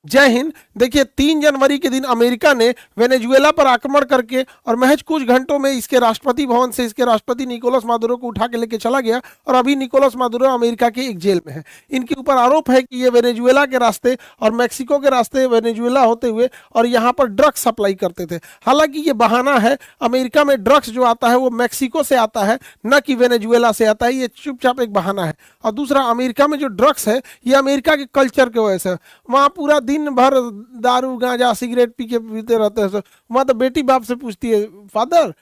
जय हिंद। देखिए 3 जनवरी के दिन अमेरिका ने वेनेजुएला पर आक्रमण करके और महज कुछ घंटों में इसके राष्ट्रपति भवन से इसके राष्ट्रपति निकोलस मादुरो को उठा के लेके चला गया और अभी निकोलस मादुरो अमेरिका के एक जेल में है। इनके ऊपर आरोप है कि ये वेनेजुएला के रास्ते और मैक्सिको के रास्ते वेनेजुएला होते हुए और यहाँ पर ड्रग्स सप्लाई करते थे। हालांकि ये बहाना है, अमेरिका में ड्रग्स जो आता है वो मैक्सिको से आता है, न कि वेनेजुएला से आता है। ये चुपचाप एक बहाना है। और दूसरा, अमेरिका में जो ड्रग्स है ये अमेरिका के कल्चर की वजह से, वहाँ पूरा दिन भर दारू गांजा सिगरेट पी के पीते रहते हैं। वहाँ तो बेटी बाप से पूछती है, father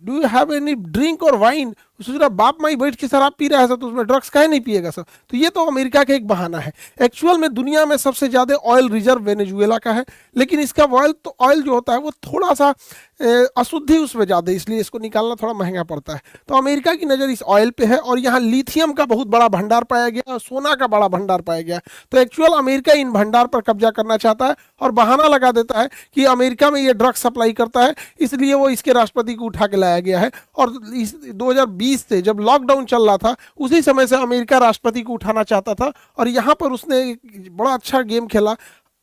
do you have any drink और वाइन। उसका बाप माई बैठ के शराब पी रहा है सर, तो उसमें ड्रग्स काहे नहीं पिएगा सर। तो ये तो अमेरिका का एक बहाना है। एक्चुअल में दुनिया में सबसे ज़्यादा ऑयल रिजर्व वेनेजुएला का है, लेकिन इसका ऑयल जो होता है वो थोड़ा सा अशुद्धि उसमें ज़्यादा, इसलिए इसको निकालना थोड़ा महंगा पड़ता है। तो अमेरिका की नज़र इस ऑयल पे है और यहाँ लिथियम का बहुत बड़ा भंडार पाया गया और सोना का बड़ा भंडार पाया गया। तो एक्चुअल अमेरिका इन भंडार पर कब्जा करना चाहता है और बहाना लगा देता है कि अमेरिका में ये ड्रग्स सप्लाई करता है, इसलिए वो इसके राष्ट्रपति को उठा के लाया गया है। और 2020 से जब लॉकडाउन चल रहा था उसी समय से अमेरिका राष्ट्रपति को उठाना चाहता था और यहाँ पर उसने एक बड़ा अच्छा गेम खेला।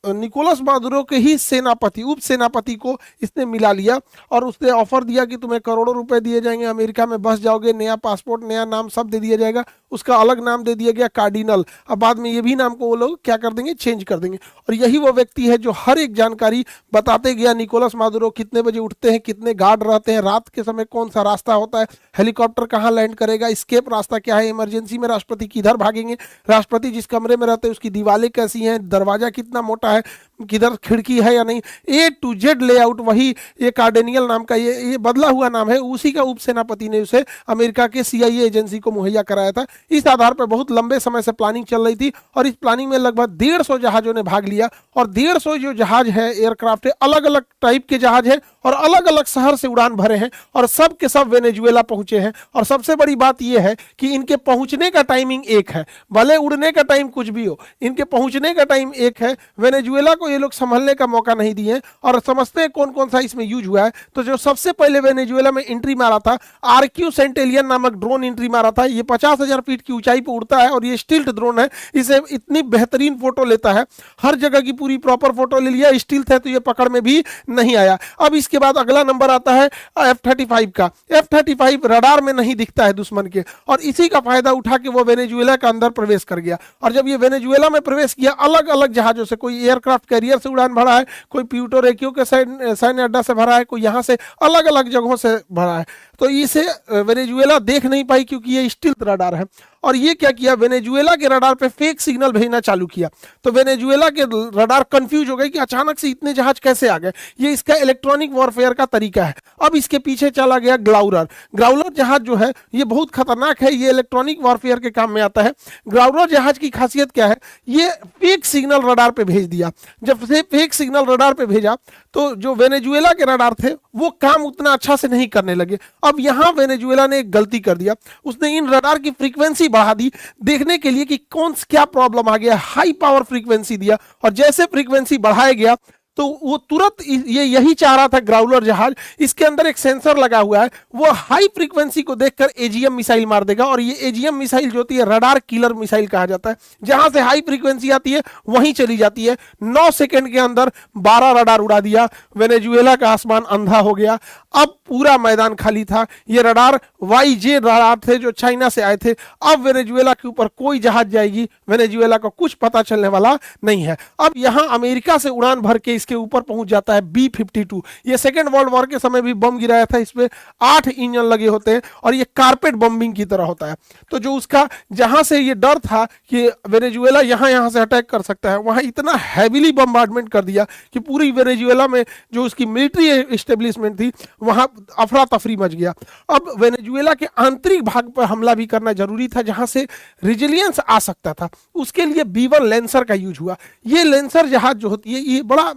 निकोलस मादुरो के ही सेनापति, उप सेनापति को इसने मिला लिया और उसने ऑफर दिया कि तुम्हें करोड़ों रुपए दिए जाएंगे, अमेरिका में बस जाओगे, नया पासपोर्ट, नया नाम सब दे दिया जाएगा। उसका अलग नाम दे दिया गया कार्डिनल। अब बाद में ये भी नाम को वो लोग क्या कर देंगे, चेंज कर देंगे। और यही वो व्यक्ति है जो हर एक जानकारी बताते गया। निकोलस मादुरो कितने बजे उठते हैं, कितने गार्ड रहते हैं, रात के समय कौन सा रास्ता होता है, हेलीकॉप्टर कहाँ लैंड करेगा, स्केप रास्ता क्या है, इमरजेंसी में राष्ट्रपति किधर भागेंगे, राष्ट्रपति जिस कमरे में रहते हैं उसकी दीवारें कैसी हैं, दरवाजा कितना मोटा है, किधर खिड़की है या नहीं, A to Z लेआउट। वही ये कार्डेनियल नाम का ये बदला हुआ नाम है, उसी का उप सेनापति ने उसे अमेरिका के CIA एजेंसी को मुहैया कराया था। इस आधार पर बहुत लंबे समय से प्लानिंग चल रही थी और इस प्लानिंग में लगभग 150 जहाजों ने भाग लिया। और 150 जो जहाज है, एयरक्राफ्ट है, अलग अलग टाइप के जहाज है और अलग अलग शहर से उड़ान भरे हैं और सब के सब वेनेजुएला पहुंचे हैं। और सबसे बड़ी बात यह है कि इनके पहुंचने का टाइमिंग एक है, भले उड़ने का टाइम कुछ भी हो, इनके पहुंचने का टाइम एक है। वेनेजुएला को ये लोग संभलने का मौका नहीं दिए और समझते हैं कौन कौन सा इसमें यूज हुआ है। तो जो सबसे पहले वेनेजुएला में एंट्री मारा था, RQ सेंटेलियन नामक ड्रोन एंट्री मारा था। ये 50,000 फीट की ऊंचाई पर उड़ता है और ये स्टिल्ट ड्रोन है। इसे इतनी बेहतरीन फोटो लेता है, हर जगह की पूरी प्रॉपर फोटो ले लिया। स्टिल्ट है तो ये पकड़ में भी नहीं आया। अब इसके बाद अगला नंबर आता है F-35 का। F-35 रडार में नहीं दिखता है दुश्मन के और इसी का फायदा उठा के वो वेनेजुएला का अंदर प्रवेश कर गया। और जब ये वेनेजुएला में प्रवेश किया, अलग अलग जहाजों से, कोई एयरक्राफ्ट कैरियर से उड़ान भरा है, कोई प्यूर्टो रिको के सैन्य अड्डा से भरा है, कोई यहाँ से अलग अलग जगहों से भरा है। तो इसे वेनेजुएला देख नहीं पाई क्योंकि ये स्टिल्थ रडार है। और ये क्या किया, वेनेजुएला के रडार पे फेक सिग्नल भेजना चालू किया। तो वेनेजुएला के रडार कंफ्यूज हो गए कि अचानक से इतने जहाज कैसे आ गए। ये इसका इलेक्ट्रॉनिक वॉरफेयर का तरीका है। अब इसके पीछे चला गया ग्राउलर। ग्राउलर जहाज जो है ये बहुत खतरनाक है, ये इलेक्ट्रॉनिक वॉरफेयर के काम में आता है। ग्राउलर जहाज की खासियत क्या है, ये फेक सिग्नल रडार पे भेज दिया। जब से फेक सिग्नल रडार पे भेजा तो जो वेनेजुएला के रडार थे वो काम उतना अच्छा से नहीं करने लगे। अब यहाँ वेनेजुएला ने एक गलती कर दिया, उसने इन रडार की फ्रीक्वेंसी बढ़ा दी देखने के लिए कि कौन क्या प्रॉब्लम आ गया। हाई पावर फ्रीक्वेंसी दिया और जैसे फ्रीक्वेंसी बढ़ाया गया तो वो तुरंत ये यही चाह रहा था ग्राउलर जहाज, इसके अंदर एक सेंसर लगा हुआ है, वो हाई फ्रीक्वेंसी को देखकर AGM मिसाइल मार देगा। और ये AGM मिसाइल जो होती है रडार किलर मिसाइल कहा जाता है। जहां से हाई फ्रीक्वेंसी आती है वहीं चली जाती है। 9 सेकंड के अंदर 12 रडार उड़ा दिया। वेनेजुएला का आसमान अंधा हो गया। अब पूरा मैदान खाली था। ये रडार YJ रडार थे जो चाइना से आए थे। अब वेनेजुएला के ऊपर कोई जहाज जाएगी, वेनेजुएला को कुछ पता चलने वाला नहीं है। अब यहां अमेरिका से उड़ान भर के के ऊपर पहुंच जाता है B-52। ये सेकेंड वर्ल्ड वॉर के समय भी बम गिराया था। इसमें 8 इंजन लगे होते हैं और ये कारपेट बम्बिंग की तरह होता है। तो जो उसका जहां से ये डर था कि वेनेजुएला यहां से अटैक कर सकता है, वहां इतना हैवीली बम्बार्डमेंट कर दिया कि पूरी वेनेजुएला में जो उसकी मिलिट्री एस्टेब्लिशमेंट थी वहां अफरा तफरी मच गया। अब वेनेजुएला के आंतरिक भाग पर हमला भी करना जरूरी था जहां से रिजिलियंस आ सकता था। उसके लिए B-1 लेंसर का यूज हुआ। ये लेंसर जहाज जो होती है ये बड़ा,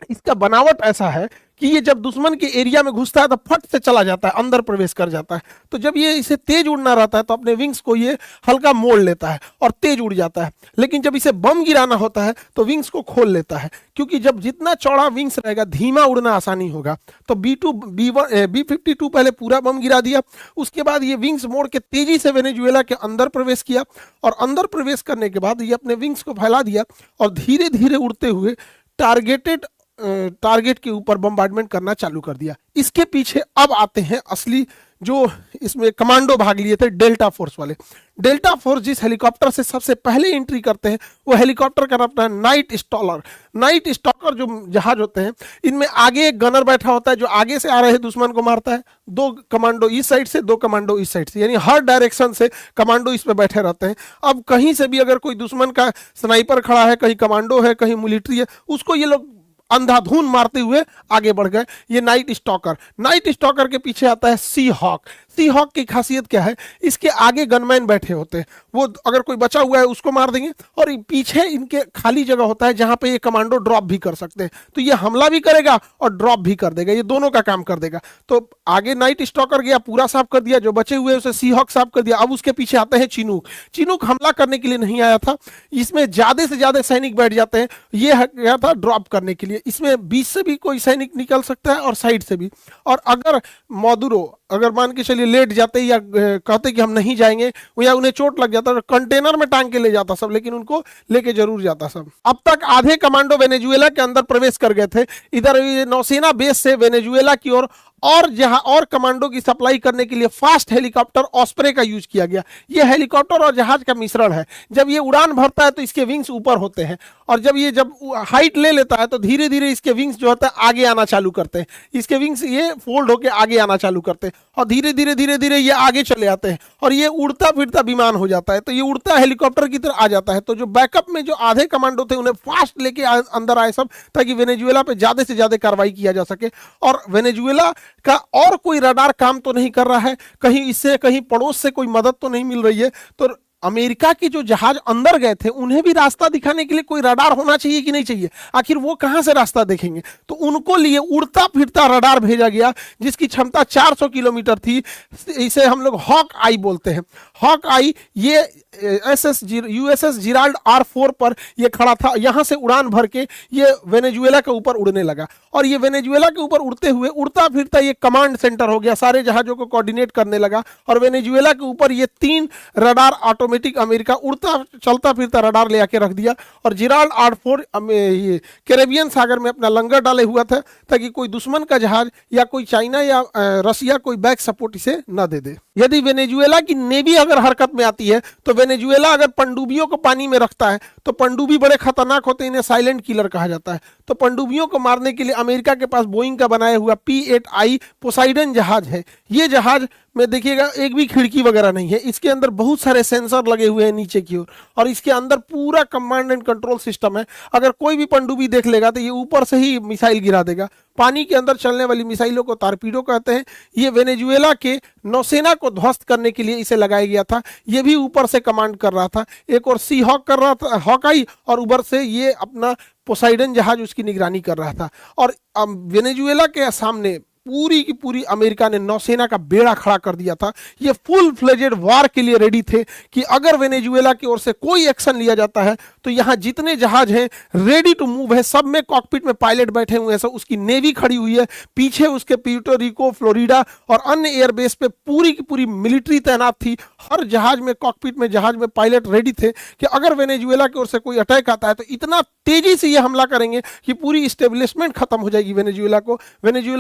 इसका बनावट ऐसा है कि ये जब दुश्मन के एरिया में घुसता है तो फट से चला जाता है, अंदर प्रवेश कर जाता है। तो जब ये इसे तेज उड़ना रहता है तो अपने विंग्स को ये हल्का मोड़ लेता है और तेज उड़ जाता है। लेकिन जब इसे बम गिराना होता है तो विंग्स को खोल लेता है, क्योंकि जब जितना चौड़ा विंग्स रहेगा धीमा उड़ना आसानी होगा। तो B-52 पहले पूरा बम गिरा दिया, उसके बाद ये विंग्स मोड़ के तेजी से वेनेजुएला के अंदर प्रवेश किया और अंदर प्रवेश करने के बाद ये अपने विंग्स को फैला दिया और धीरे धीरे उड़ते हुए टारगेट के ऊपर बम्बार्डमेंट करना चालू कर दिया। इसके पीछे अब आते हैं असली जो इसमें कमांडो भाग लिए थे, डेल्टा फोर्स वाले। डेल्टा फोर्स जिस हेलीकॉप्टर से सबसे पहले एंट्री करते हैं वो हेलीकॉप्टर का नाम है नाइट स्टॉलर। नाइट स्टॉकर जो जहाज होते हैं इनमें आगे एक गनर बैठा होता है जो आगे से आ रहे दुश्मन को मारता है, 2 कमांडो इस साइड से 2 कमांडो इस साइड से, यानी हर डायरेक्शन से कमांडो इस पे बैठे रहते हैं। अब कहीं से भी अगर कोई दुश्मन का स्नाइपर खड़ा है, कहीं कमांडो है, कहीं मिलिट्री है, उसको ये लोग अंधाधुन मारते हुए आगे बढ़ गए। ये नाइट स्टॉकर के पीछे आता है सी हॉक। सी हॉक की खासियत क्या है, इसके आगे गनमैन बैठे होते हैं, वो अगर कोई बचा हुआ है उसको मार देंगे और पीछे इनके खाली जगह होता है जहां पे ये कमांडो ड्रॉप भी कर सकते हैं। तो ये हमला भी करेगा और ड्रॉप भी कर देगा, ये दोनों का काम कर देगा। तो आगे नाइट स्टॉकर गया, पूरा साफ कर दिया, जो बचे हुए उसे सी हॉक साफ कर दिया। अब उसके पीछे आते हैं चिनूक हमला करने के लिए नहीं आया था, इसमें ज्यादा से ज्यादा सैनिक बैठ जाते हैं, ये गया था ड्रॉप करने के लिए। इसमें बीच से भी कोई सैनिक निकल सकता है और साइड से भी। और अगर मादुरो अगर मान के चलिए लेट जाते या कहते कि हम नहीं जाएंगे या उन्हें चोट लग जाता तो कंटेनर में टांग के ले जाता सब, लेकिन उनको लेके जरूर जाता सब। अब तक आधे कमांडो वेनेजुएला के अंदर प्रवेश कर गए थे। इधर नौसेना बेस से वेनेजुएला की ओर और जहां और कमांडो की सप्लाई करने के लिए फास्ट हेलीकॉप्टर ऑस्प्रे का यूज किया गया। यह हेलीकॉप्टर और जहाज का मिश्रण है। जब ये उड़ान भरता है तो इसके विंग्स ऊपर होते हैं और जब हाइट ले लेता है तो धीरे धीरे इसके विंग्स जो होता है आगे आना चालू करते हैं। इसके विंग्स ये फोल्ड होकर आगे आना चालू करते हैं और धीरे धीरे ये आगे चले आते हैं और ये उड़ता फिरता विमान हो जाता है। तो ये उड़ता हेलीकॉप्टर की तरह आ जाता है। तो जो बैकअप में जो आधे कमांडो थे उन्हें फास्ट लेके अंदर आए सब, ताकि वेनेजुएला पे ज्यादा से ज्यादा कार्रवाई किया जा सके। और वेनेजुएला का और कोई रडार काम तो नहीं कर रहा है, कहीं इससे कहीं पड़ोस से कोई मदद तो नहीं मिल रही है। तो अमेरिका के जो जहाज अंदर गए थे उन्हें भी रास्ता दिखाने के लिए कोई रडार होना चाहिए कि नहीं चाहिए, आखिर वो कहां से रास्ता देखेंगे। तो उनको लिए उड़ता फिरता रडार भेजा गया जिसकी क्षमता 400 किलोमीटर थी। इसे हम लोग हॉक आई बोलते हैं। हॉक आई ये USS जिराल्ड R4 पर ये खड़ा था। यहां से उड़ान भर के ये वेनेजुएला के ऊपर उड़ने लगा और ये वेनेजुएला के ऊपर उड़ते हुए उड़ता फिरता ये कमांड सेंटर हो गया, सारे जहाजों को कोऑर्डिनेट करने लगा। और वेनेजुएला के ऊपर ये 3 रडार ऑटोमेटिक अमेरिका उड़ता चलता फिरता रडार ले आके रख दिया। और जिराल्ड R4 ये कैरेबियन सागर में अपना लंगर डाले हुआ था ताकि कोई दुश्मन का जहाज या कोई चाइना या रसिया कोई बैक सपोर्ट इसे न दे दे। यदि वेनेजुएला की नेवी अगर हरकत में आती है तो वेनेजुएला अगर पनडुब्बियों को पानी में रखता है तो पनडुब्बी बड़े खतरनाक होते हैं, इन्हें साइलेंट किलर कहा जाता है। तो पनडुब्बियों को मारने के लिए अमेरिका के पास बोइंग का बनाया हुआ P-8I पोसाइडन जहाज है। ये जहाज में देखिएगा एक भी खिड़की वगैरह नहीं है, इसके अंदर बहुत सारे सेंसर लगे हुए हैं नीचे की ओर और इसके अंदर पूरा कमांड एंड कंट्रोल सिस्टम है। अगर कोई भी पनडुब्बी देख लेगा तो ये ऊपर से ही मिसाइल गिरा देगा। पानी के अंदर चलने वाली मिसाइलों को टारपीडो कहते हैं। ये वेनेजुएला के नौसेना को ध्वस्त करने के लिए इसे लगाया गया था। ये भी ऊपर से कमांड कर रहा था, एक और सी हॉक कर रहा था, हॉकाई, और ऊपर से ये अपना पोसाइडन जहाज उसकी निगरानी कर रहा था। और वेनेजुएला के सामने पूरी की पूरी अमेरिका ने नौसेना का बेड़ा खड़ा कर दिया था। ये फुल फ्लेजेड वार के लिए रेडी थे कि अगर वेनेजुएला की ओर से कोई एक्शन लिया जाता है तो यहाँ जितने जहाज हैं रेडी टू मूव है, सब में कॉकपिट में पायलट बैठे हुए हैं, सब उसकी नेवी खड़ी हुई है, पीछे उसके प्यूर्टो रिको, फ्लोरिडा और अन्य एयरबेस पे पूरी की पूरी मिलिट्री तैनात थी। हर जहाज में कॉकपिट में जहाज में पायलट रेडी थे कि अगर वेनेजुएला की ओर से कोई अटैक आता है तो इतना तेजी से ये हमला करेंगे कि पूरी इस्टेब्लिशमेंट खत्म हो जाएगी। वेनेजुएला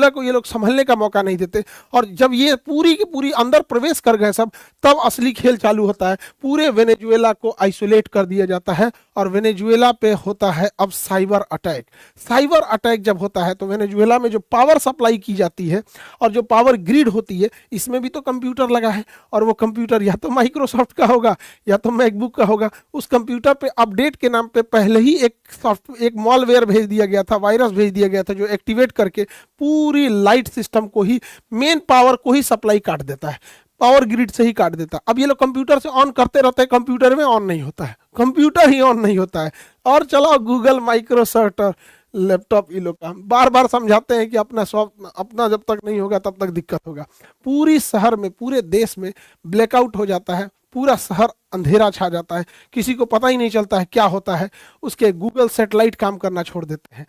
को ये लोग संभलने का मौका नहीं देते। और जब ये पूरी की पूरी अंदर प्रवेश कर गए सब, तब असली खेल चालू होता है। पूरे वेनेजुएला को आइसोलेट कर दिया जाता है और वेनेजुएला पे होता है अब साइबर अटैक। साइबर अटैक जब होता है तो वेनेजुएला में जो पावर सप्लाई की जाती है और जो पावर ग्रिड होती है, इसमें भी तो कंप्यूटर लगा है और वो कंप्यूटर या तो माइक्रोसॉफ्ट का होगा या तो मैकबुक का होगा। उस कंप्यूटर पे अपडेट के नाम पे पहले ही एक मॉलवेयर भेज दिया गया था, वायरस भेज दिया गया था, जो एक्टिवेट करके पूरी लाइट सिस्टम को ही, मेन पावर को ही सप्लाई काट देता है, पावर ग्रिड से ही काट देता है। अब ये लोग कंप्यूटर से ऑन करते रहते हैं, कंप्यूटर में ऑन नहीं होता है, कंप्यूटर ही ऑन नहीं होता है। और चलाओ गूगल, माइक्रोसॉफ्ट और लैपटॉप ये लोग का बार बार समझाते हैं कि अपना स्वप्न अपना जब तक नहीं होगा तब तक दिक्कत होगा। पूरी शहर में, पूरे देश में ब्लैकआउट हो जाता है, पूरा शहर अंधेरा छा जाता है, किसी को पता ही नहीं चलता है क्या होता है। उसके गूगल सैटेलाइट काम करना छोड़ देते हैं,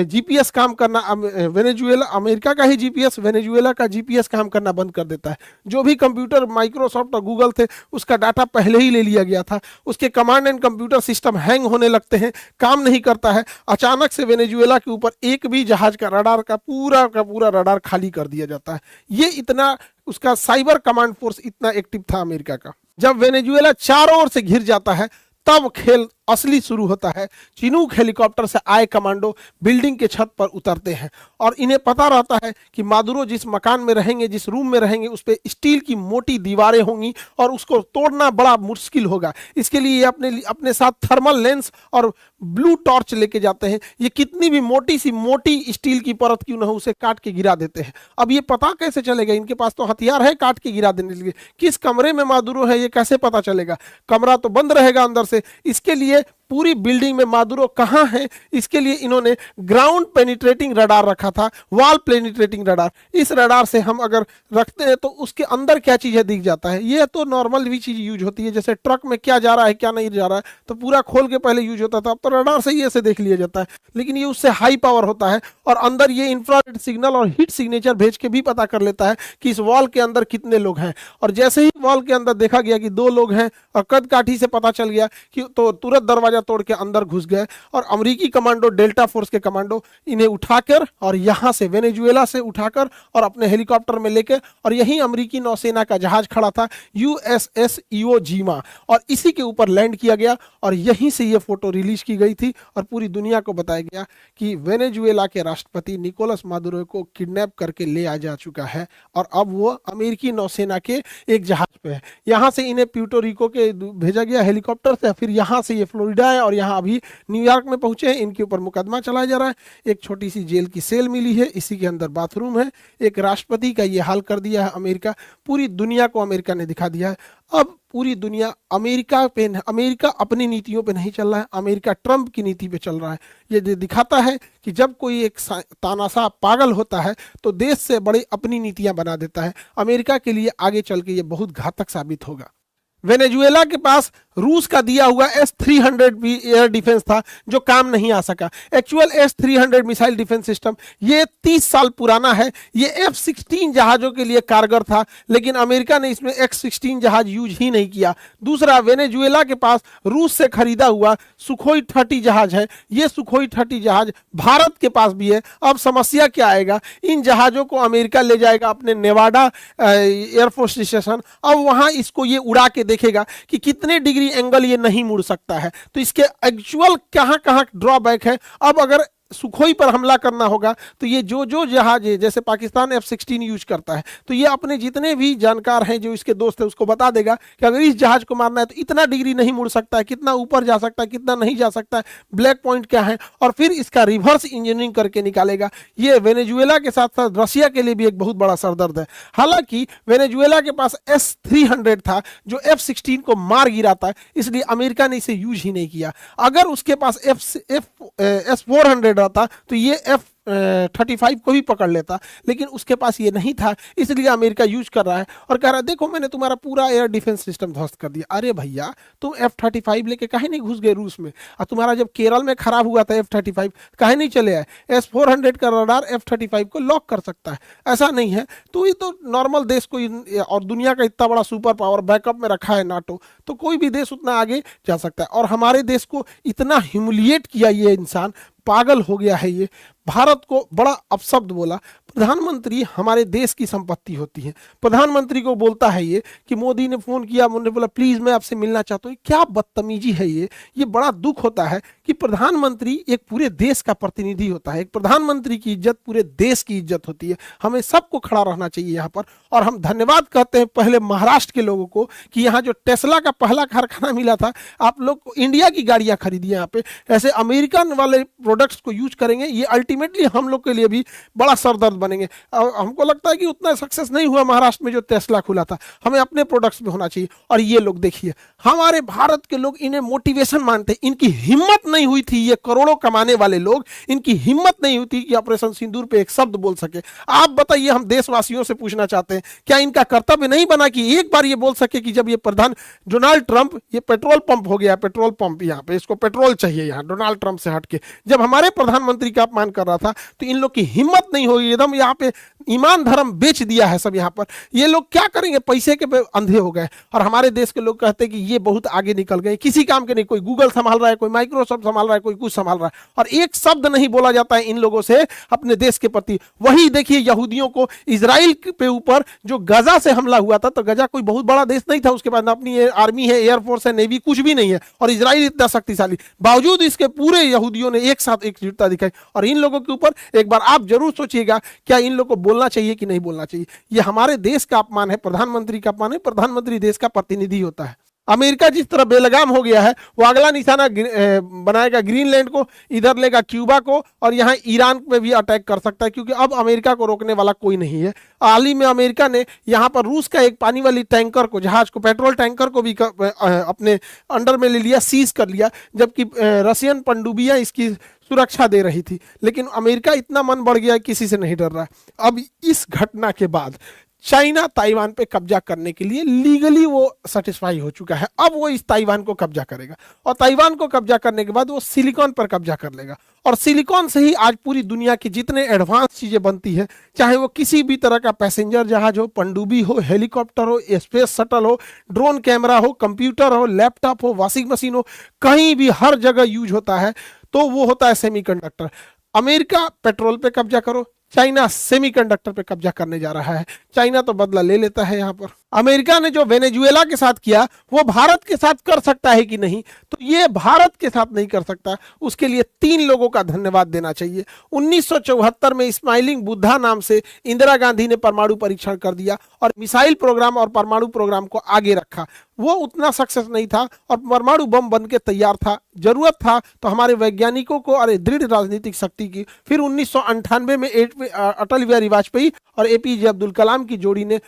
जीपीएस काम करना, वेनेजुएला, अमेरिका का ही जीपीएस वेनेजुएला का जीपीएस काम करना बंद कर देता है। जो भी कंप्यूटर माइक्रोसॉफ्ट और गूगल थे उसका डाटा पहले ही ले लिया गया था। उसके command and computer system hang होने लगते हैं, काम नहीं करता है। अचानक से वेनेजुएला के ऊपर एक भी जहाज का पूरा रडार खाली कर दिया जाता है। ये इतना उसका साइबर कमांड फोर्स इतना एक्टिव था अमेरिका का। जब वेनेजुएला चारों ओर से घिर जाता है तब खेल असली शुरू होता है। चिनूक हेलीकॉप्टर से आए कमांडो बिल्डिंग के छत पर उतरते हैं और इन्हें पता रहता है कि मादुरो जिस मकान में रहेंगे, जिस रूम में रहेंगे, उस पर स्टील की मोटी दीवारें होंगी और उसको तोड़ना बड़ा मुश्किल होगा। इसके लिए ये अपने साथ थर्मल लेंस और ब्लू टॉर्च लेके जाते हैं। ये कितनी भी मोटी स्टील की परत क्यों न हो, उसे काट के गिरा देते हैं। अब ये पता कैसे चलेगा? इनके पास तो हथियार है काट के गिरा देने के लिए। किस कमरे में मादुरो है ये कैसे पता चलेगा? कमरा तो बंद रहेगा अंदर से। इसके लिए पूरी बिल्डिंग में मादुरो कहां है, इसके लिए इन्होंने ग्राउंड पेनिट्रेटिंग रडार रखा था, वॉल पेनिट्रेटिंग रडार। इस रडार से हम अगर रखते हैं तो उसके अंदर क्या चीज है दिख जाता है। ये तो नॉर्मल भी चीज यूज होती है, जैसे ट्रक में क्या जा रहा है क्या नहीं जा रहा है तो पूरा खोल के पहले यूज होता था, अब तो रडार से ही ऐसे देख लिया जाता है। लेकिन ये उससे हाई पावर होता है और अंदर ये इंफ्रारेड सिग्नल और हीट सिग्नेचर भेज के भी पता कर लेता है कि इस वॉल के अंदर कितने लोग हैं। और जैसे ही वॉल के अंदर देखा गया कि 2 लोग हैं और कद काठी से पता चल गया कि तो तुरंत दरवाजा तोड़ के अंदर घुस गए और अमेरिकी कमांडो, डेल्टा फोर्स के कमांडो इन्हें उठाकर और यहां से वेनेजुएला से उठाकर और अपने हेलीकॉप्टर में लेकर, और यहीं अमेरिकी नौसेना का जहाज खड़ा था यूएसएस इवो जीमा, और इसी के ऊपर लैंड किया गया और यहीं से ये फोटो रिलीज की गई थी और पूरी दुनिया को बताया गया कि वेनेजुएला के राष्ट्रपति निकोलस मादुरो को किडनैप करके ले आ जा चुका है और अब वो अमेरिकी नौसेना के एक जहाज पे है। यहां से इन्हें प्यूर्टो रिको के भेजा गया हेलीकॉप्टर से, फिर यहां से ये फ्लोरिडा है और यहाँ अभी न्यूयॉर्क में पहुंचे हैं। इनके ऊपर मुकदमा चलाया जा रहा है। एक छोटी सी जेल की सेल मिली है, इसी के अंदर बाथरूम है। एक राष्ट्रपति का ये हाल कर दिया है अमेरिका। पूरी दुनिया को अमेरिका ने दिखा दिया है। अब पूरी दुनिया अमेरिका अपनी नीतियों पे नहीं चल रहा है, अमेरिका ट्रंप की नीति पे चल रहा है। ये दिखाता है कि जब कोई एक तानाशाह पागल होता है तो देश से बड़ी अपनी नीतियां बना देता है। अमेरिका के लिए आगे चल के ये बहुत घातक साबित होगा। वेनेजुएला के पास रूस का दिया हुआ S-300 भी एयर डिफेंस था जो काम नहीं आ सका। Actual S-300 missile defence system ये 30 साल पुराना है। ये F-16 जहाजों के लिए कारगर था, लेकिन अमेरिका ने इसमें X-16 जहाज यूज ही नहीं किया। दूसरा, वेनेजुएला के पास रूस से खरीदा हुआ सुखोई 30 जहाज है। ये सुखोई 30 जहाज भारत के पास भी है। अब समस्या क्या आएगा? इन जहाजों को अमेरिका ले जाएगा अपने नेवाडा एयरफोर्स स्टेशन। अब वहां इसको ये उड़ा के देखेगा कि कितने डिग्री एंगल ये नहीं मुड़ सकता है। तो इसके एक्चुअल कहां कहां ड्रॉबैक है। अब अगर सुखोई पर हमला करना होगा तो ये जो जहाज है, जैसे पाकिस्तान F-16 यूज करता है, तो ये अपने जितने भी जानकार हैं जो इसके दोस्त हैं उसको बता देगा कि अगर इस जहाज को मारना है तो इतना डिग्री नहीं मुड़ सकता है, कितना ऊपर जा सकता है, कितना नहीं जा सकता है, ब्लैक पॉइंट क्या है, और फिर इसका रिवर्स इंजीनियरिंग करके निकालेगा। ये वेनेजुएला के साथ साथ रशिया के लिए भी एक बहुत बड़ा सरदर्द है। हालांकि वेनेजुएला के पास S-300 था जो F-16 को मार गिराता है, इसलिए अमेरिका ने इसे यूज ही नहीं किया। अगर उसके पास S-400 था तो ये F-35 को भी पकड़ लेता, लेकिन उसके पास ये नहीं था, इसलिए अमेरिका यूज कर रहा है और कह रहा है देखो मैंने तुम्हारा पूरा एयर डिफेंस सिस्टम ध्वस्त कर दिया। अरे भैया, तुम F-35 लेके काहे नहीं घुस गए रूस में? और तुम्हारा जब केरल में खराब हुआ था F-35 काहे नहीं चले आए? S-400 का रडार F-35 को लॉक कर सकता है, ऐसा नहीं है। तो ये तो नॉर्मल देश को, और दुनिया का इतना बड़ा सुपर पावर बैकअप में रखा है नाटो, तो कोई भी देश उतना आगे जा सकता है। और हमारे देश को इतना ह्यूमिलिएट किया ये इंसान, पागल हो गया है ये। भारत को बड़ा अपशब्द बोला। प्रधानमंत्री हमारे देश की संपत्ति होती है। प्रधानमंत्री को बोलता है ये कि मोदी ने फोन किया, उन्होंने बोला प्लीज मैं आपसे मिलना चाहता हूँ। क्या बदतमीजी है ये बड़ा दुख होता है कि प्रधानमंत्री एक पूरे देश का प्रतिनिधि होता है। एक प्रधानमंत्री की इज्जत पूरे देश की इज्जत होती है। हमें सबको खड़ा रहना चाहिए यहाँ पर। और हम धन्यवाद कहते हैं पहले महाराष्ट्र के लोगों को कि यहाँ जो टेस्ला का पहला कारखाना मिला था, आप लोग को इंडिया की गाड़ियां खरीदी यहाँ पे। ऐसे अमेरिकन वाले प्रोडक्ट्स को यूज करेंगे, ये अल्टीमेटली हम लोग के लिए भी बड़ा सरदर्द बनेंगे। हमको लगता है कि उतना सक्सेस नहीं हुआ महाराष्ट्र में जो टेस्ला खुला था, हमें अपने प्रोडक्ट्स में होना चाहिए। और ये लोग देखिए, हमारे भारत के लोग इन्हें मोटिवेशन मानते, इनकी हिम्मत नहीं हुई थी, ये करोड़ों कमाने वाले लोग, इनकी हिम्मत नहीं हुई थी कि ऑपरेशन सिंदूर पे एक शब्द बोल सके। आप बताइए, हम देशवासियों से पूछना चाहते हैं, क्या इनका कर्तव्य नहीं बना कि एक बार ये बोल सके कि जब ये प्रधान डोनाल्ड ट्रंप, ये पेट्रोल पंप हो गया, पेट्रोल पंप यहाँ पे, इसको पेट्रोल चाहिए यहाँ डोनाल्ड ट्रंप से हटके, जब हमारे प्रधानमंत्री का अपमान कर रहा था तो इन लोग की हिम्मत नहीं होगी, एकदम यहाँ पे ईमान धर्म बेच दिया है सब यहाँ पर। ये लोग क्या करेंगे, पैसे के अंधे हो गए। और हमारे देश के लोग कहते हैं कि ये बहुत आगे निकल गए, किसी काम के नहीं, कोई गूगल संभाल रहा है, कोई माइक्रोसॉफ्ट संभाल रहा है, कोई कुछ संभाल रहा है, और एक शब्द नहीं बोला जाता है इन लोगों से अपने देश के प्रति। वही देखिए यहूदियों को इजराइल पे ऊपर जो गजा से हमला हुआ था, तो गजा कोई बहुत बड़ा देश नहीं था, उसके बाद अपनी आर्मी है, एयरफोर्स है, नेवी, कुछ भी नहीं है, और इजराइल इतना शक्तिशाली, बावजूद इसके पूरे यहूदियों ने एक साथ एकजुटता दिखाई। और इन लोगों के ऊपर एक बार आप जरूर सोचिएगा, क्या इन लोगों को बोलना चाहिए कि नहीं बोलना चाहिए। ये हमारे देश का अपमान है, प्रधानमंत्री का अपमान है। प्रधानमंत्री देश का प्रतिनिधि होता है। अमेरिका जिस तरह बेलगाम हो गया है, वो अगला निशाना बनाएगा ग्रीनलैंड को, इधर लेगा क्यूबा को, और यहाँ ईरान पे भी अटैक कर सकता है, क्योंकि अब अमेरिका को रोकने वाला कोई नहीं है। हाल ही में अमेरिका ने यहाँ पर रूस का एक पानी वाली टैंकर को, जहाज को, पेट्रोल टैंकर को भी अपने अंडर में ले लिया, सीज कर लिया, जबकि रशियन पनडुब्बियां इसकी सुरक्षा दे रही थी। लेकिन अमेरिका इतना मन बढ़ गया, किसी से नहीं डर रहा है। अब इस घटना के बाद चाइना ताइवान पे कब्जा करने के लिए लीगली वो सेटिस्फाई हो चुका है। अब वो इस ताइवान को कब्जा करेगा, और ताइवान को कब्जा करने के बाद वो सिलिकॉन पर कब्जा कर लेगा, और सिलिकॉन से ही आज पूरी दुनिया की जितने एडवांस चीजें बनती है, चाहे वो किसी भी तरह का पैसेंजर जहाज हो, पनडुब्बी हो, हेलीकॉप्टर हो, स्पेस शटल हो, ड्रोन कैमरा हो, कंप्यूटर हो, लैपटॉप हो, वॉशिंग मशीन हो, कहीं भी हर जगह यूज होता है, तो वो होता है सेमीकंडक्टर। अमेरिका पेट्रोल पे कब्जा करो, चाइना सेमीकंडक्टर पे कब्जा करने जा रहा है। चाइना तो बदला ले लेता है यहाँ पर। अमेरिका ने जो वेनेजुएला के साथ किया, वो भारत के साथ कर सकता है कि नहीं, तो ये भारत के साथ नहीं कर सकता। उसके लिए 3 लोगों का धन्यवाद देना चाहिए। 1974 में स्माइलिंग बुद्धा नाम से इंदिरा गांधी ने परमाणु परीक्षण कर दिया और मिसाइल प्रोग्राम और परमाणु प्रोग्राम को आगे रखा। वो उतना सक्सेस नहीं था और परमाणु बम बन के तैयार था। जरूरत था तो हमारे वैज्ञानिकों को और दृढ़ राजनीतिक शक्ति की। फिर 1998 में अटल बिहारी वाजपेयी और एपीजे अब्दुल कलाम की जोड़ी ने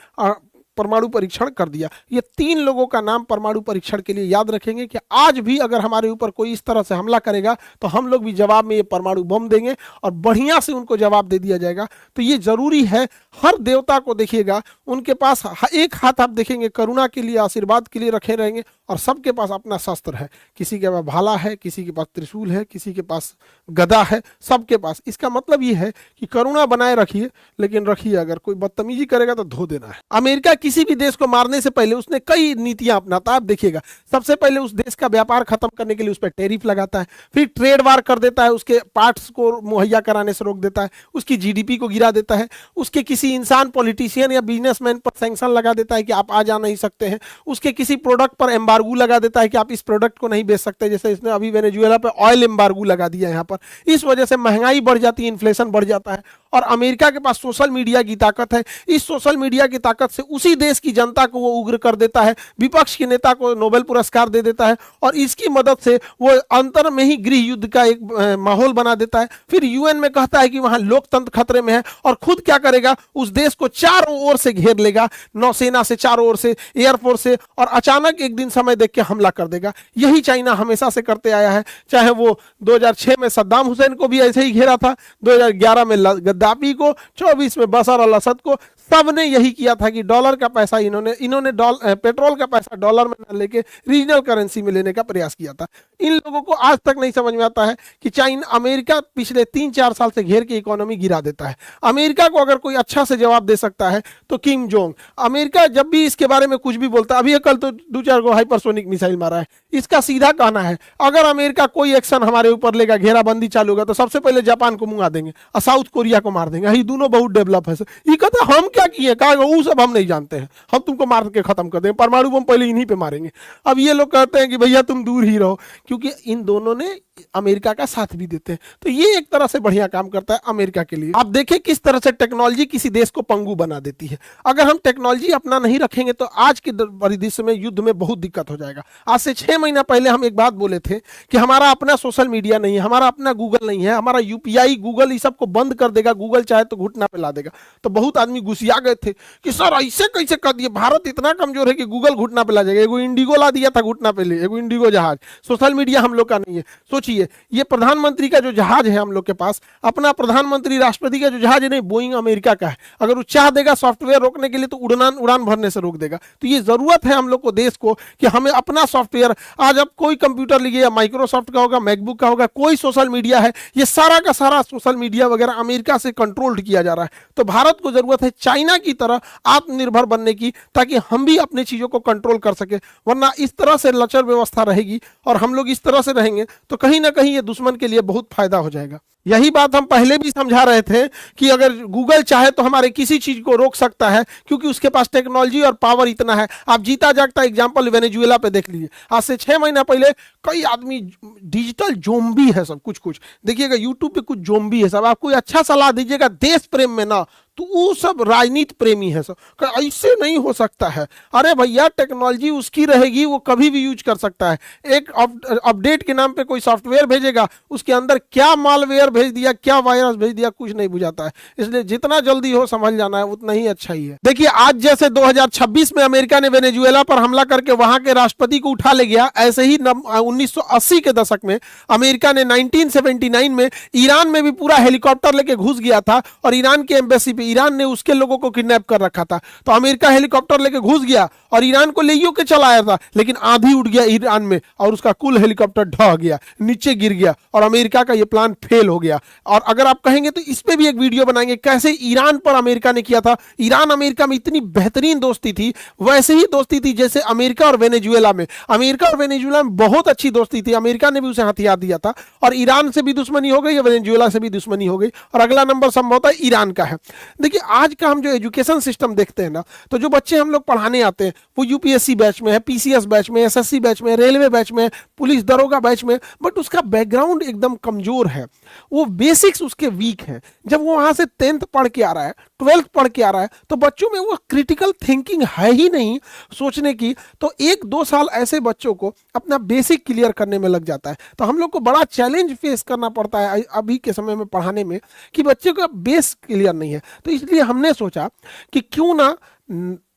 परमाणु परीक्षण कर दिया। ये 3 लोगों का नाम परमाणु परीक्षण के लिए याद रखेंगे कि आज भी अगर हमारे ऊपर कोई इस तरह से हमला करेगा तो हम लोग भी जवाब में ये परमाणु बम देंगे और बढ़िया से उनको जवाब दे दिया जाएगा। तो ये जरूरी है। हर देवता को देखिएगा, उनके पास एक हाथ आप देखेंगे करुणा के लिए, आशीर्वाद के लिए रखे रहेंगे, और सबके पास अपना शस्त्र है। किसी के पास भाला है, किसी के पास त्रिशूल है, किसी के पास गदा है, सबके पास। इसका मतलब ये है कि करुणा बनाए रखिए, लेकिन रखिए अगर कोई बदतमीजी करेगा तो धो देना है। अमेरिका किसी भी देश को मारने से पहले उसने कई नीतियां अपनाता है। आप देखिएगा, सबसे पहले उस देश का व्यापार खत्म करने के लिए उस पर टैरिफ लगाता है, फिर ट्रेड वार कर देता है, उसके पार्ट्स को मुहैया कराने से रोक देता है, उसकी जीडीपी को गिरा देता है, उसके किसी इंसान, पॉलिटिशियन या बिजनेसमैन पर सैंक्शन लगा देता है कि आप आ जा नहीं सकते हैं, उसके किसी प्रोडक्ट पर एम्बार्गो लगा देता है कि आप इस प्रोडक्ट को नहीं बेच सकते। जैसे इसने अभी वेनेजुएला पे ऑयल एम्बार्गो लगा दिया यहाँ पर। इस वजह से महंगाई बढ़ जाती है, इन्फ्लेशन बढ़ जाता है। और अमेरिका के पास सोशल मीडिया की ताकत है। इस सोशल मीडिया की ताकत से उसी देश की जनता को वो उग्र कर देता है, विपक्ष के नेता को नोबेल पुरस्कार दे देता है, और इसकी मदद से वो अंतर में ही गृह युद्ध का एक माहौल बना देता है। फिर यूएन में कहता है कि वहां लोकतंत्र खतरे में है, और खुद क्या करेगा, उस देश को चारों ओर से घेर लेगा, नौसेना से चारों ओर से, एयरफोर्स से, और अचानक एक दिन समय देख के हमला कर देगा। यही चाइना हमेशा से करते आया है। चाहे वो 2006 में सद्दाम हुसैन को भी ऐसे ही घेरा था, 2011 में गद्दाफी को, 24 में बशर अल असद को, सबने यही किया था कि डॉलर का पैसा इन्होंने पेट्रोल का पैसा डॉलर में न लेके रीजनल करेंसी में लेने का प्रयास किया था। इन लोगों को आज तक नहीं समझ में आता है कि चाइना, अमेरिका पिछले 3-4 साल से घेर के इकोनॉमी गिरा देता है। अमेरिका को अगर कोई अच्छा से जवाब दे सकता है तो किम जोंग। अमेरिका जब भी इसके बारे में कुछ भी बोलता है, अभी कल तो 2-4 गो हाइपरसोनिक मिसाइल मारा है, इसका सीधा कहना है अगर अमेरिका कोई एक्शन हमारे ऊपर लेगा, घेराबंदी चालू होगा, तो सबसे पहले जापान को मुंगा देंगे और साउथ कोरिया को मार देंगे। ये दोनों बहुत डेवलप है। ये कहता हम क्या किए, कहा वो सब हम नहीं जानते हैं, हम तुमको मार के खत्म कर देंगे, परमाणु बम पहले इन्हीं पे मारेंगे। अब ये लोग कहते हैं कि भैया तुम दूर ही रहो, क्योंकि इन दोनों ने अमेरिका का साथ भी देते हैं। तो ये एक तरह से बढ़िया काम करता है अमेरिका के लिए। आप देखें किस तरह से टेक्नोलॉजी किसी देश को पंगु बना देती है। अगर हम टेक्नोलॉजी अपना नहीं रखेंगे तो आज के परिदृश्य में युद्ध में बहुत दिक्कत हो जाएगा। आज से 6 महीना पहले हम एक बात बोले थे कि हमारा अपना सोशल मीडिया नहीं है, हमारा अपना गूगल नहीं है, हमारा यूपीआई गूगल इस सबको बंद कर देगा, गूगल चाहे तो घुटना पे ला देगा। तो बहुत आदमी गुस्सिया गए थे कि सर ऐसे कैसे कर दिए, भारत इतना कमजोर है कि गूगल घुटना पे ला जाएगा। एगो इंडिगो ला दिया था घुटना पे, ले एगो इंडिगो जहाज। सोशल मीडिया हम लोग का नहीं है। सोचिए, ये प्रधानमंत्री का जो जहाज है हम लोग के पास, अपना प्रधानमंत्री राष्ट्रपति का जो जहाज है नहीं, बोइंग अमेरिका का है। अगर वो चाह देगा सॉफ्टवेयर रोकने के लिए तो उड़ान भरने से रोक देगा। तो ये जरूरत है हम लोग को, देश को, कि हमें अपना सॉफ्टवेयर, आज आप कोई कंप्यूटर लीजिए, माइक्रोसॉफ्ट का होगा, मैकबुक का होगा, कोई सोशल मीडिया है, ये सारा का सारा सोशल मीडिया वगैरह अमेरिका से कंट्रोल्ड किया जा रहा है। तो भारत को जरूरत है चाइना की तरह आत्मनिर्भर बनने की, ताकि हम भी अपनी चीजों को कंट्रोल कर सके। वरना इस तरह से लचर व्यवस्था रहेगी और हम लोग इस तरह से रहेंगे तो कहीं ना कहीं ये दुश्मन के लिए बहुत फायदा हो जाएगा। यही बात हम पहले भी समझा रहे थे कि अगर गूगल चाहे तो हमारे किसी चीज को रोक सकता है, क्योंकि उसके पास टेक्नोलॉजी और पावर इतना है। आप जीता जागता एग्जांपल वेनेजुएला पे देख लीजिए। आज से 6 महीना पहले कई आदमी, डिजिटल जोम्बी है सब, कुछ देखिएगा यूट्यूब पे कुछ जोम्बी है सब। आप कोई अच्छा सलाह दीजिएगा देश प्रेम में ना, तो वो सब राजनीति प्रेमी है सब, ऐसे नहीं हो सकता है। अरे भैया, टेक्नोलॉजी उसकी रहेगी, वो कभी भी यूज कर सकता है। एक अपडेट के नाम पे कोई सॉफ्टवेयर भेजेगा, उसके अंदर क्या मालवेयर भेज दिया, क्या वायरस भेज दिया, कुछ नहीं बुझाता है। इसलिए जितना जल्दी हो समझ जाना है उतना ही अच्छा ही है। देखिए, आज जैसे 2026 में अमेरिका ने वेनेजुएला पर हमला करके वहां के राष्ट्रपति को उठा ले गया, ऐसे ही 1980 के दशक में अमेरिका ने 1979 में ईरान में भी पूरा हेलीकॉप्टर लेके घुस गया था और ईरान की एम्बेसी पे ईरान ने उसके लोगों को किडनैप कर रखा था। तो अमेरिका हेलीकॉप्टर लेके घुस गया और ईरान को ले के चला आया था, लेकिन आंधी उड़ गया ईरान में और उसका कुल हेलीकॉप्टर ढह गया, नीचे गिर गया और अमेरिका का यह प्लान फेल हो गया। और अगर आप कहेंगे तो इस पे भी एक वीडियो बनाएंगे कैसे ईरान पर अमेरिका ने किया था। ईरान अमेरिका में इतनी बेहतरीन दोस्ती थी, वैसे ही दोस्ती थी जैसे अमेरिका और वेनेजुएला में। अमेरिका और वेनेजुएला में बहुत अच्छी दोस्ती थी। अमेरिका ने भी उसे हथियार दिया था और ईरान से भी दुश्मनी हो गई, वेनेजुएला से भी दुश्मनी हो गई और अगला नंबर संभवतः ईरान का है। देखिए, आज का हम जो एजुकेशन सिस्टम देखते हैं ना, तो जो बच्चे हम लोग पढ़ाने आते हैं वो यूपीएससी बैच में है, पीसीएस बैच में, एसएससी बैच में, रेलवे बैच में, पुलिस दरोगा बैच में, बट उसका बैकग्राउंड एकदम कमजोर है, वो बेसिक्स उसके वीक है। जब वो वहां से 10th पढ़ के आ रहा है, 12th पढ़ के आ रहा है, तो बच्चों में वो क्रिटिकल थिंकिंग है ही नहीं सोचने की। तो 1-2 साल ऐसे बच्चों को अपना बेसिक क्लियर करने में लग जाता है। तो हम लोग को बड़ा चैलेंज फेस करना पड़ता है अभी के समय में पढ़ाने में कि बच्चे का बेस क्लियर नहीं है। तो इसलिए हमने सोचा कि क्यों ना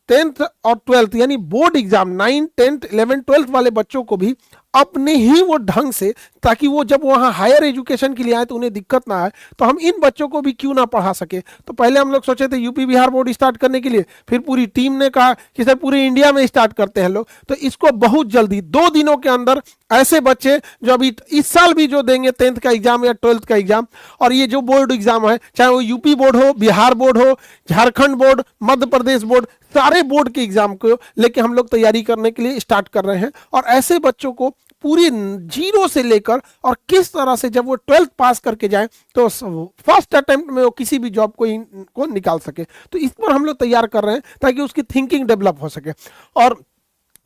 10th और 12th यानी बोर्ड एग्जाम 9, 10, 11, 12th वाले बच्चों को भी अपने ही वो ढंग से, ताकि वो जब वहाँ हायर एजुकेशन के लिए आए तो उन्हें दिक्कत ना आए, तो हम इन बच्चों को भी क्यों ना पढ़ा सके। तो पहले हम लोग सोचे थे यूपी बिहार बोर्ड स्टार्ट करने के लिए, फिर पूरी टीम ने कहा कि सर पूरे इंडिया में स्टार्ट करते हैं लोग। तो इसको बहुत जल्दी 2 दिनों के अंदर ऐसे बच्चे जो अभी इस साल भी जो देंगे 10th का एग्जाम या 12th का एग्जाम, और ये जो बोर्ड एग्जाम है, चाहे वो यूपी बोर्ड हो, बिहार बोर्ड हो, झारखंड बोर्ड, मध्य प्रदेश बोर्ड, सारे बोर्ड के एग्जाम को लेके हम लोग तैयारी करने के लिए स्टार्ट कर रहे हैं। और ऐसे बच्चों को पूरी 0 से लेकर और किस तरह से जब वो 12th पास करके जाए तो फर्स्ट अटेम्प्ट में वो किसी भी जॉब को निकाल सके। तो इस पर हम लोग तैयार कर रहे हैं ताकि उसकी थिंकिंग डेवलप हो सके। और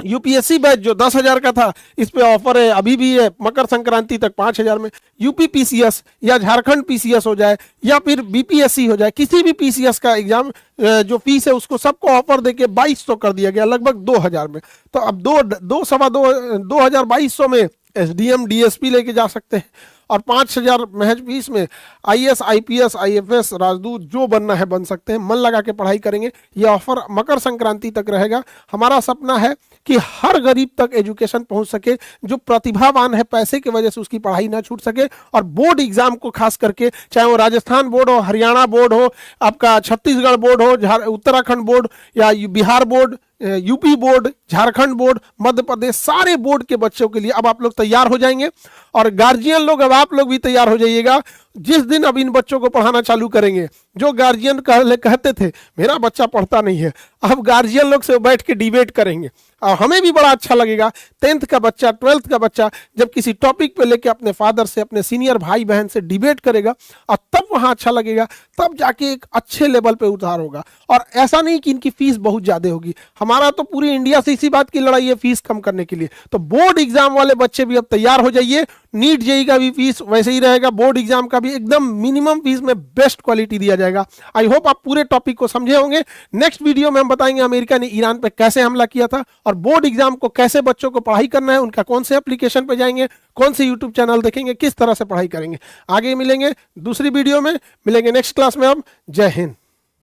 यूपीएससी बैच जो 10,000 का था, इस पे ऑफर है, अभी भी है, मकर संक्रांति तक 5,000 में यूपी पीसीएस या झारखंड पीसीएस हो जाए या फिर बीपीएससी हो जाए, किसी भी पीसीएस का एग्जाम जो फीस है उसको सबको ऑफर देके 2200 कर दिया गया, लगभग 2,000 में। तो अब 2200 में एसडीएम डीएसपी लेके जा सकते हैं और 5,000 महज फीस में आईएएस आईपीएस आईएफएस राजदूत जो बनना है बन सकते हैं। मन लगा के पढ़ाई करेंगे। ये ऑफर मकर संक्रांति तक रहेगा। हमारा सपना है कि हर गरीब तक एजुकेशन पहुंच सके, जो प्रतिभावान है पैसे की वजह से उसकी पढ़ाई ना छूट सके। और बोर्ड एग्जाम को खास करके, चाहे वो राजस्थान बोर्ड हो, हरियाणा बोर्ड हो, आपका छत्तीसगढ़ बोर्ड हो, उत्तराखंड बोर्ड या Bihar board, UP board, Jharkhand board, Madhya Pradesh, सारे बोर्ड के बच्चों के लिए अब आप लोग तैयार हो जाएंगे। और गार्जियन लोग, अब आप लोग भी तैयार हो जाइएगा। जिस दिन अब इन बच्चों को पढ़ाना चालू करेंगे जो गार्जियन कहते थे मेरा बच्चा पढ़ता नहीं है, अब गार्जियन लोग से बैठ के डिबेट करेंगे और हमें भी बड़ा अच्छा लगेगा। 10th का बच्चा, 12th का बच्चा जब किसी टॉपिक पे लेके अपने फादर से, अपने सीनियर भाई बहन से डिबेट करेगा और तब वहाँ अच्छा लगेगा, तब जाके एक अच्छे लेवल पे उतार होगा। और ऐसा नहीं कि इनकी फीस बहुत ज़्यादा होगी, हमारा तो पूरी इंडिया से इसी बात की लड़ाई है फीस कम करने के लिए। तो बोर्ड एग्जाम वाले बच्चे भी अब तैयार हो जाइए, नीट जेई का भी फीस वैसे ही रहेगा, बोर्ड एग्जाम का भी एकदम मिनिमम फीस में बेस्ट क्वालिटी दिया जाएगा। आई होप आप पूरे टॉपिक को समझे होंगे। नेक्स्ट वीडियो में हम बताएंगे अमेरिका ने ईरान पे कैसे हमला किया था और बोर्ड एग्जाम को कैसे बच्चों को पढ़ाई करना है, उनका कौन से एप्लीकेशन पे जाएंगे, कौन से यूट्यूब चैनल देखेंगे, किस तरह से पढ़ाई करेंगे। आगे मिलेंगे दूसरी वीडियो में, मिलेंगे नेक्स्ट क्लास में। अब जय हिंद।